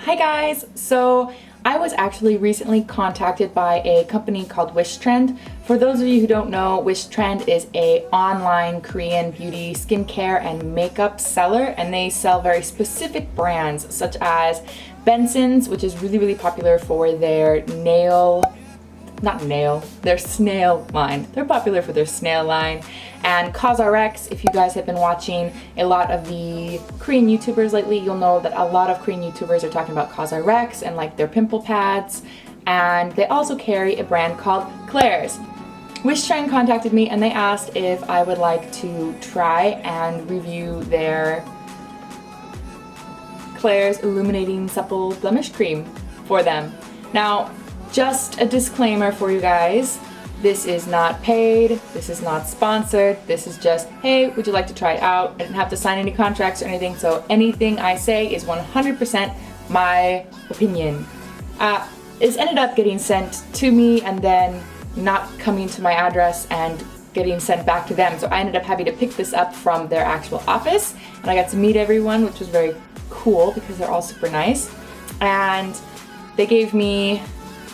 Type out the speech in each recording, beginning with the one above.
Hi guys! So I was actually recently contacted by a company called Wishtrend. For those of you who don't know, Wishtrend is an online Korean beauty, skincare, and makeup seller, and they sell very specific brands such as Bentons, which is really popular for their their snail line. They're popular for their snail line. And cosRX, if you guys have been watching a lot of the Korean YouTubers lately, you'll know that a lot of Korean YouTubers are talking about cosRX and like their pimple pads. And they also carry a brand called Klairs. Wishtrend contacted me and they asked if I would like to try and review their Klairs Illuminating Supple Blemish Cream for them. Now, just a disclaimer for you guys. This is not paid, this is not sponsored, this is just, hey, would you like to try it out? I didn't have to sign any contracts or anything, so anything I say is 100% my opinion. It's ended up getting sent to me and then not coming to my address and getting sent back to them, so I ended up having to pick this up from their actual office, and I got to meet everyone, which was very cool because they're all super nice. And they gave me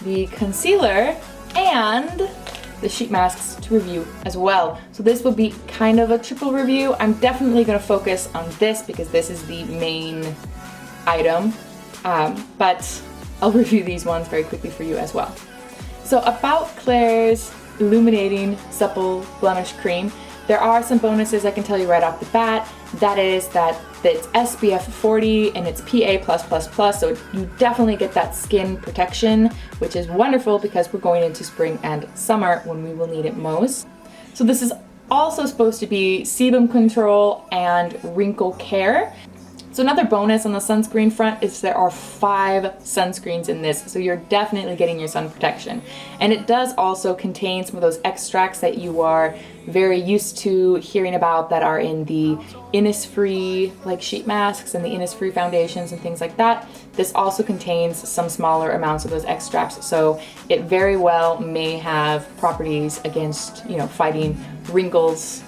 the concealer and the sheet masks to review as well. So this will be kind of a triple review. I'm definitely going to focus on this because this is the main item, but I'll review these ones very quickly for you as well. So about Klairs Illuminating Supple Blemish Cream, there are some bonuses I can tell you right off the bat. That is that it's SPF 40 and it's PA+++, so you definitely get that skin protection, which is wonderful because we're going into spring and summer when we will need it most. So this is also supposed to be sebum control and wrinkle care. So another bonus on the sunscreen front is there are 5 sunscreens in this, so you're definitely getting your sun protection. And it does also contain some of those extracts that you are very used to hearing about that are in the Innisfree like sheet masks and the Innisfree foundations and things like that. This also contains some smaller amounts of those extracts, so it very well may have properties against, fighting wrinkles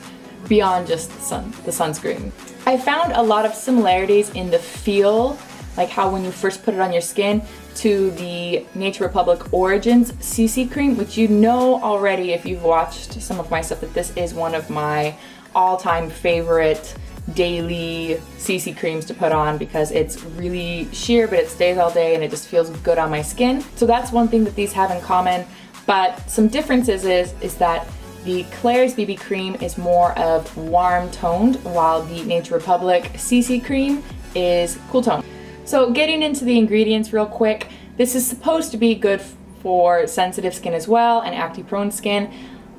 beyond just the sunscreen. I found a lot of similarities in the feel, like how when you first put it on your skin, to the Nature Republic Origins CC cream, which you know already if you've watched some of my stuff that this is one of my all-time favorite daily CC creams to put on because it's really sheer but it stays all day and it just feels good on my skin. So that's one thing that these have in common, but some differences is that the Klairs BB cream is more of warm toned, while the Nature Republic CC cream is cool toned. So getting into the ingredients real quick, this is supposed to be good for sensitive skin as well and acne prone skin.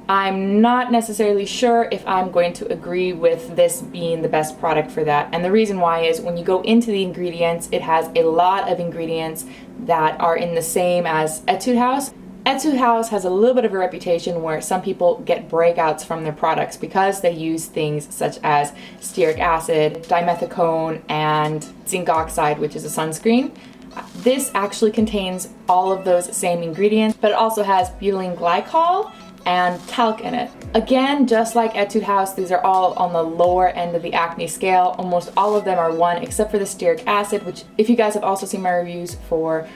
I'm not necessarily sure if I'm going to agree with this being the best product for that. And the reason why is when you go into the ingredients, it has a lot of ingredients that are in the same as Etude House. Etude House has a little bit of a reputation where some people get breakouts from their products because they use things such as stearic acid, dimethicone, and zinc oxide, which is a sunscreen. This actually contains all of those same ingredients, but it also has butylene glycol and talc in it. Again, just like Etude House, these are all on the lower end of the acne scale. Almost all of them are 1 except for the stearic acid, which if you guys have also seen my reviews for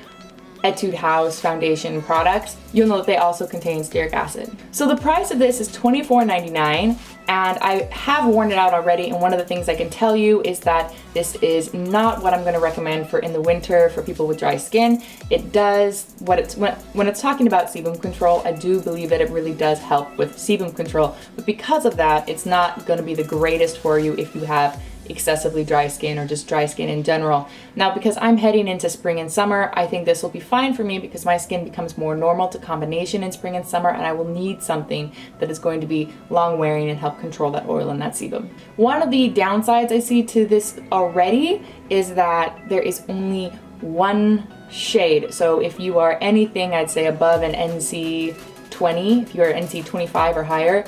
Etude House foundation products, you'll know that they also contain stearic acid. So the price of this is $24.99, and I have worn it out already, and one of the things I can tell you is that this is not what I'm going to recommend for in the winter for people with dry skin. It does when it's talking about sebum control, I do believe that it really does help with sebum control, but because of that, it's not going to be the greatest for you if you have excessively dry skin or just dry skin in general. Now, because I'm heading into spring and summer, I think this will be fine for me because my skin becomes more normal to combination in spring and summer, and I will need something that is going to be long wearing and help control that oil and that sebum. One of the downsides I see to this already is that there is only 1 shade. So if you are anything, I'd say above an NC 20, if you're NC 25 or higher,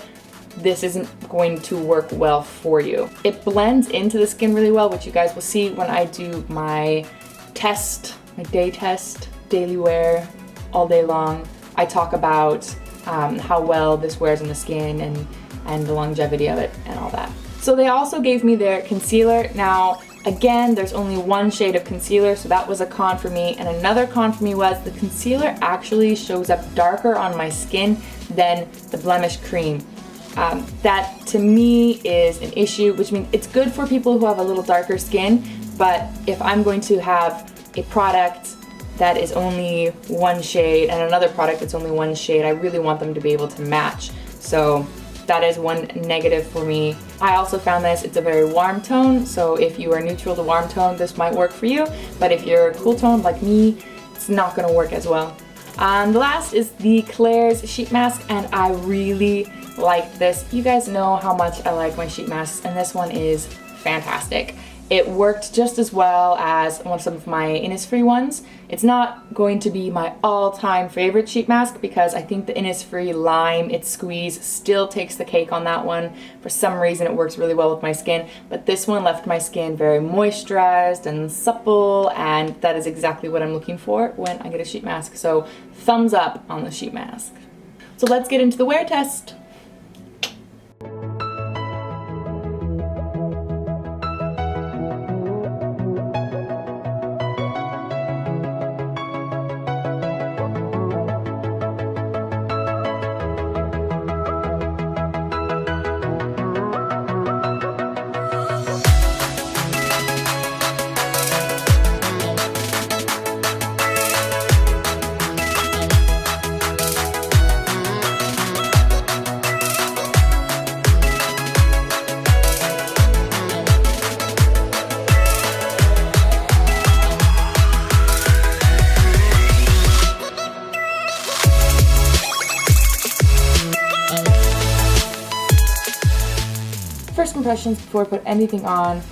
this isn't going to work well for you. It blends into the skin really well, which you guys will see when I do my test, my day test, daily wear, all day long. I talk about how well this wears on the skin and the longevity of it and all that. So they also gave me their concealer. Now, Again, there's only one shade of concealer, so that was a con for me. And another con for me was the concealer actually shows up darker on my skin than the blemish cream. That to me is an issue, which means it's good for people who have a little darker skin, but if I'm going to have a product that is only one shade and another product that's only one shade, I really want them to be able to match. So that is one negative for me. I also found this, it's a very warm tone, so if you are neutral to warm tone, this might work for you, but if you're cool tone like me, it's not gonna work as well. The last is the Klairs sheet mask, and I really liked this. You guys know how much I like my sheet masks, and this one is fantastic. It worked just as well as some of my Innisfree ones. It's not going to be my all-time favorite sheet mask because I think the Innisfree Lime, its squeeze, still takes the cake on that one. For some reason it works really well with my skin, but this one left my skin very moisturized and supple, and that is exactly what I'm looking for when I get a sheet mask. So thumbs up on the sheet mask. So let's get into the wear test. First impressions before I put anything on.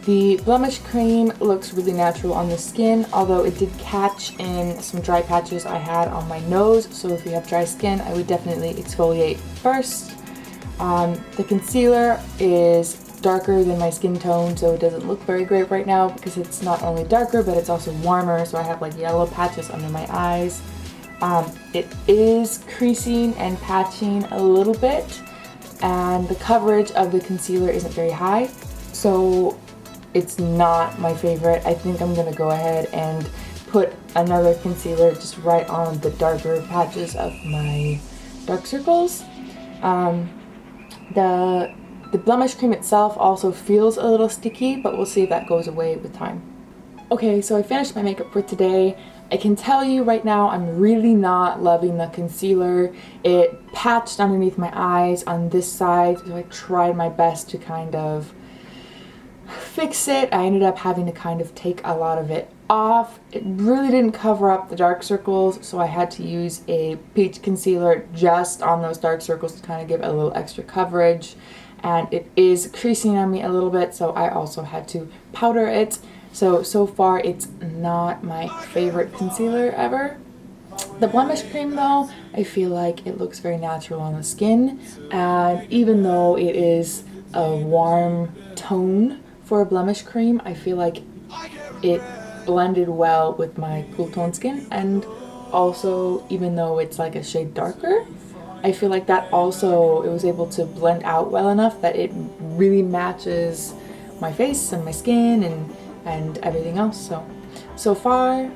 The blemish cream looks really natural on the skin, although it did catch in some dry patches I had on my nose, so if you have dry skin, I would definitely exfoliate first. The concealer is darker than my skin tone, so it doesn't look very great right now because it's not only darker, but it's also warmer, so I have like yellow patches under my eyes. It is creasing and patching a little bit, and the coverage of the concealer isn't very high, so it's not my favorite. I think I'm gonna go ahead and put another concealer just right on the darker patches of my dark circles. The blemish cream itself also feels a little sticky, but we'll see if that goes away with time. Okay, so I finished my makeup for today. I can tell you right now I'm really not loving the concealer. It patched underneath my eyes on this side, so I tried my best to kind of fix it. I ended up having to kind of take a lot of it off. It really didn't cover up the dark circles, so I had to use a peach concealer just on those dark circles to kind of give it a little extra coverage. And it is creasing on me a little bit, so I also had to powder it. So far it's not my favorite concealer ever. The blemish cream though, I feel like it looks very natural on the skin, and even though it is a warm tone for a blemish cream, I feel like it blended well with my cool tone skin, and also even though it's like a shade darker, I feel like that also, it was able to blend out well enough that it really matches my face and my skin and everything else. So far,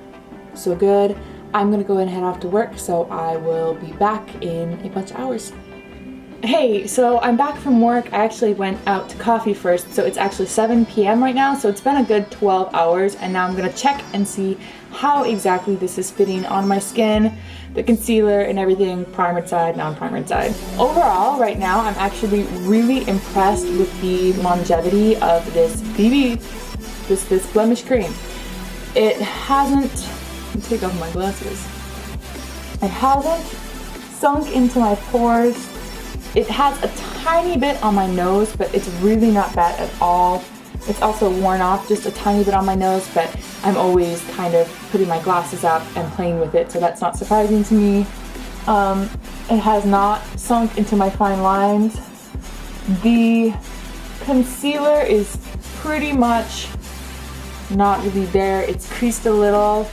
so good. I'm gonna go ahead and head off to work, so I will be back in a bunch of hours. Hey, so I'm back from work. I actually went out to coffee first, so it's actually 7 p.m. right now, so it's been a good 12 hours, and now I'm gonna check and see how exactly this is fitting on my skin, the concealer and everything, primered side, non-primered side. Overall, right now, I'm actually really impressed with the longevity of this this blemish cream. It hasn't, let me take off my glasses. It hasn't sunk into my pores. It has a tiny bit on my nose, but it's really not bad at all. It's also worn off just a tiny bit on my nose, but I'm always kind of putting my glasses up and playing with it, so that's not surprising to me. It has not sunk into my fine lines. The concealer is pretty much not really there. It's creased a little,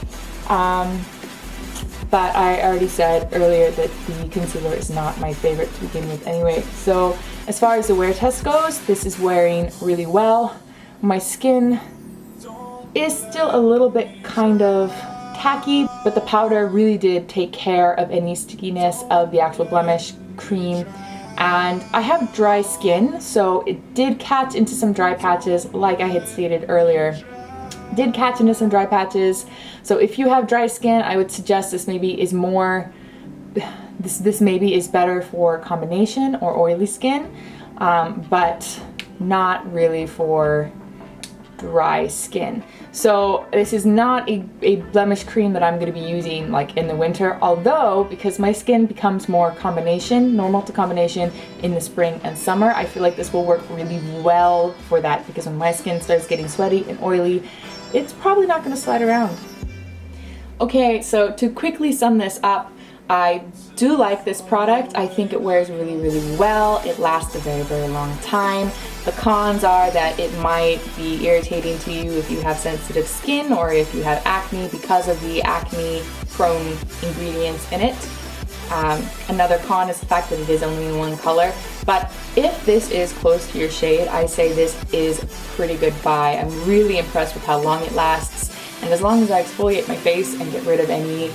but I already said earlier that the concealer is not my favorite to begin with anyway. So as far as the wear test goes, this is wearing really well. My skin is still a little bit kind of tacky, but the powder really did take care of any stickiness of the actual blemish cream. And I have dry skin, so it did catch into some dry patches, like I had stated earlier. Did catch into some dry patches. So if you have dry skin, I would suggest this maybe is more, this maybe is better for combination or oily skin, but not really for dry skin. So this is not a blemish cream that I'm going to be using like in the winter, although because my skin becomes more combination, normal to combination in the spring and summer, I feel like this will work really well for that, because when my skin starts getting sweaty and oily, it's probably not going to slide around. Okay, so to quickly sum this up, I do like this product. I think it wears really, really well. It lasts a very, very long time. The cons are that it might be irritating to you if you have sensitive skin or if you have acne because of the acne-prone ingredients in it. Another con is the fact that it is only in one color. But if this is close to your shade, I say this is a pretty good buy. I'm really impressed with how long it lasts. And as long as I exfoliate my face and get rid of any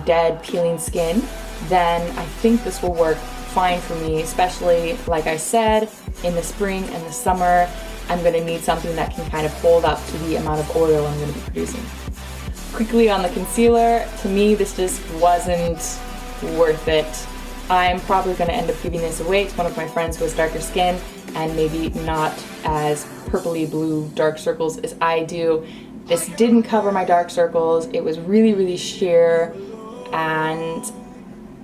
dead peeling skin, then I think this will work fine for me, especially like I said, in the spring and the summer. I'm going to need something that can kind of hold up to the amount of oil I'm going to be producing. Quickly on the concealer, to me this just wasn't worth it. I'm probably going to end up giving this away to one of my friends who has darker skin and maybe not as purpley blue dark circles as I do. This didn't cover my dark circles. It was really, really sheer, and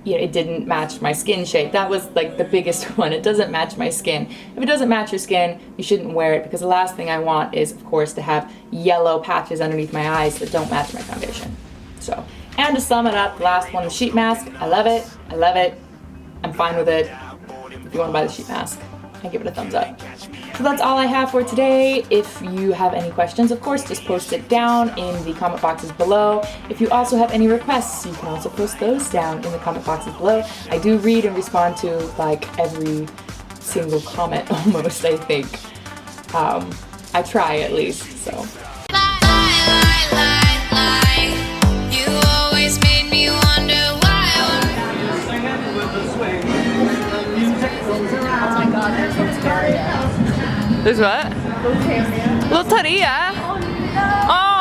it didn't match my skin shade. That was like the biggest one. It doesn't match my skin. If it doesn't match your skin, you shouldn't wear it, because the last thing I want is, of course, to have yellow patches underneath my eyes that don't match my foundation. So, and to sum it up, the last one, the sheet mask. I love it. I love it. I'm fine with it. If you want to buy the sheet mask, I give it a thumbs up. So that's all I have for today. If you have any questions, of course, just post it down in the comment boxes below. If you also have any requests, you can also post those down in the comment boxes below. I do read and respond to like every single comment almost, I think. I try at least, so. There's what? Loteria. Oh no! Oh!